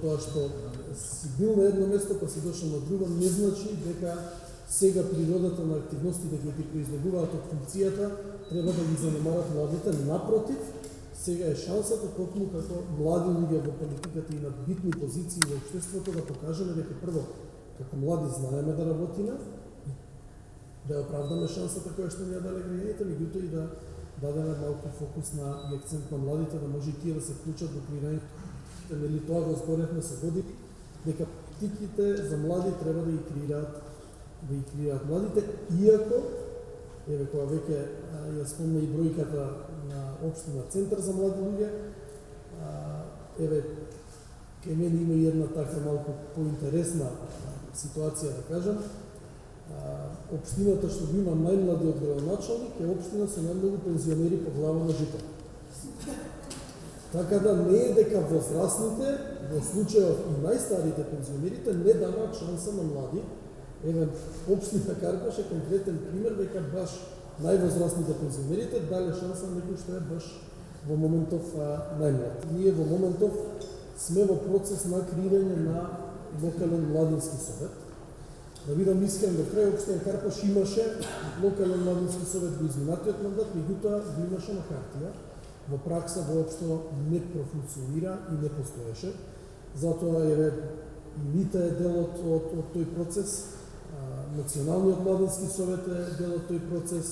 тоа што си бил на едно место па си дошол на друго не значи дека сега природата на активностите кои ти произлегуваат од функцијата треба да ги занемарат младите. Напротив, сега е шансата токму како млади луѓе во политиката и на битни позиции во општеството да покажеме дека прво како млади знаеме да работиме, да оправдаме шансата која што ни ја дале граѓаните, меѓутоа и да дадеме малку фокус на и акцент на младите, да може и тие да се вклучат во креирањето. Нели тоа го зборевме со години, дека политиките за млади треба да ги креираат младите, иако еве кога веќе ја спомна и бројката на општина Центар за млади луѓе, еве кај мене има и една така малку поинтересна ситуација да кажам. Општината што го има најмладиот градоначалник е општина со најмногу пензионери по глава на жител. Така да не е дека возрастните, во случајот и најстарите пензионерите, не даваат шанса на млади. Еве, општина Карпаш е конкретен пример дека баш највозрастните пензионерите дале шанса на некој што е баш во моментов најмлад. Ние во моментов сме во процес на креирање на локален младински совет. Да видам искрен, до крај општина Карпаш имаше локален младински совет во изминатиот мандат, меѓутоа го имаше на хартија. Во пракса воопшто не профункционира и не постоеше. Затоа еве и МИТА е дел од тој процес, Националниот младински совет е дел од тој процес,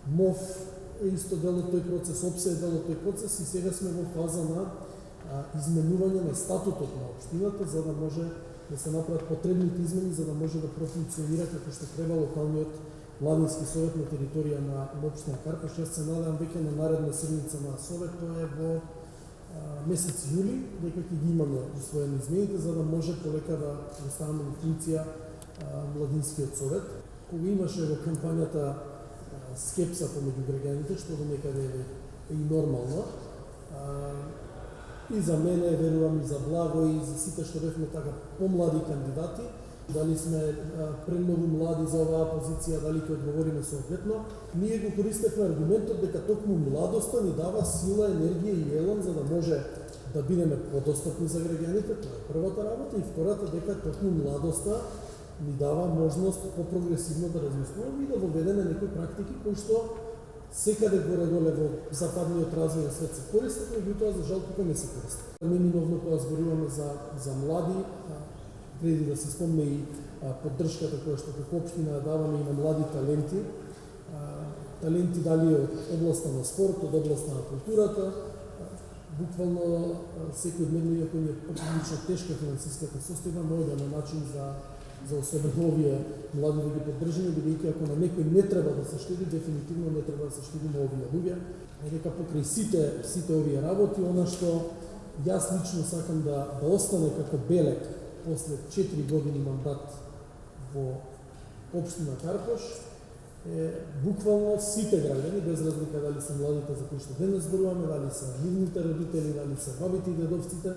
МОВ е исто дел од тој процес, ОПСЕ е дел од тој процес и сега сме во фаза на изменување на статутот на општината за да може да се направат потребните измени за да може да профункционира како што треба локалниот младински совет на територија на општина Карпаш. Јас се надевам веќе на наредна седница на совет, тоа е во месец јули, дека ќе ги имаме усвоени измените за да може полека да ставаме во функција младинскиот совет. Кога имаше во кампањата скепса помеѓу граѓаните, што до некаде е и нормално, и за мене, верувам и за Благо и за сите што бевме така помлади кандидати, дали сме премногу млади за оваа позиција, дали ќе одговориме соодветно, ние го користевме аргументот дека токму младоста ни дава сила, енергија и елан за да може да бидеме подостапни за граѓаните, тоа е првата работа, и втората дека токму младоста ни дава можност по-прогресивно да размислуваме и да воведеме некои практики кои што секаде горе-доле во западниот развој на свет се користат, меѓутоа за жал тука не се користат. Неминовно кога зборуваме за млади, преди да се спомне и поддршката која што како општина даваме и на млади таленти. Таленти дали од областа на спорт, од областа на културата, буквално секојдневно, иако ни е прилично тешка финансиската состојба, може да на начин за особено овие млади да ги поддржиме, бидејќи ако на некој не треба да се штеди, дефинитивно не треба да се штеди на овие луѓе. Дека покрај сите овие работи, она што јас лично сакам да остане како белег после 4 години мандат во општина Карпаш е буквално сите граѓани, без разлика дали се младите за кои што денес зборуваме, дали се нивните родители, дали се бабите и дедовците,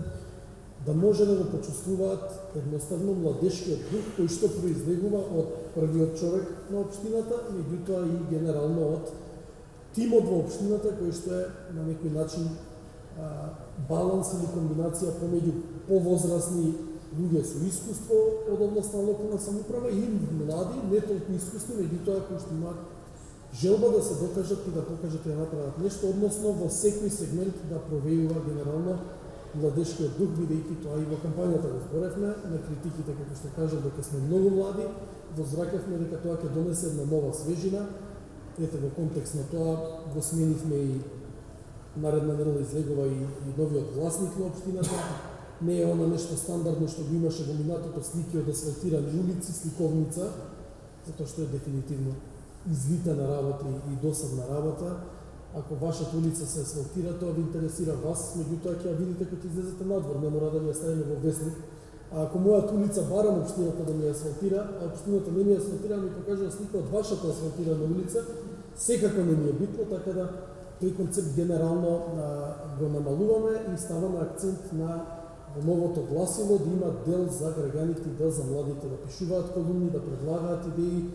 да може да го почувствуваат едноставно младешкиот дух кој што произлегува од првиот човек на општината, меѓутоа и генерално од тимот во општината кој што е на некој начин баланс или комбинација помеѓу повозрасни луѓе со искуство од област на локална самоуправа и млади, не толку искусни, меѓутоа кои што имаат желба да се докажат и да покажат и да направат нешто, односно во секој сегмент да провејува генерално младешкиот дух, бидејќи тоа и во кампањата го зборевме, на критиките како што кажав дека сме многу млади, возвраќавме дека тоа ќе донесе една нова свежина. Ете во контекст на тоа го сменивме и наредна недела излегува и новиот власник на општината. Не е она нешто стандардно што го имаше во минатото, слики од асфалтирани улици, сликовница, затоа што е дефинитивно извитена работа и досадна работа. Ако вашата улица се асфалтира, тоа ви интересира вас, меѓутоа ќе ја видите кога ќе излезете надвор, не мора да ви ја ставиме во весник. А ако мојата улица барам општината да ми ја асфалтира, а општината не ми ја асфалтира, ми покажува слика од вашата асфалтирана улица, секако не ми е битно, така да тој концепт генерално го намалуваме и ставаме акцент на во новото гласило да има дел за граѓаните и дел за младите, да пишуваат колумни, да предлагаат идеи,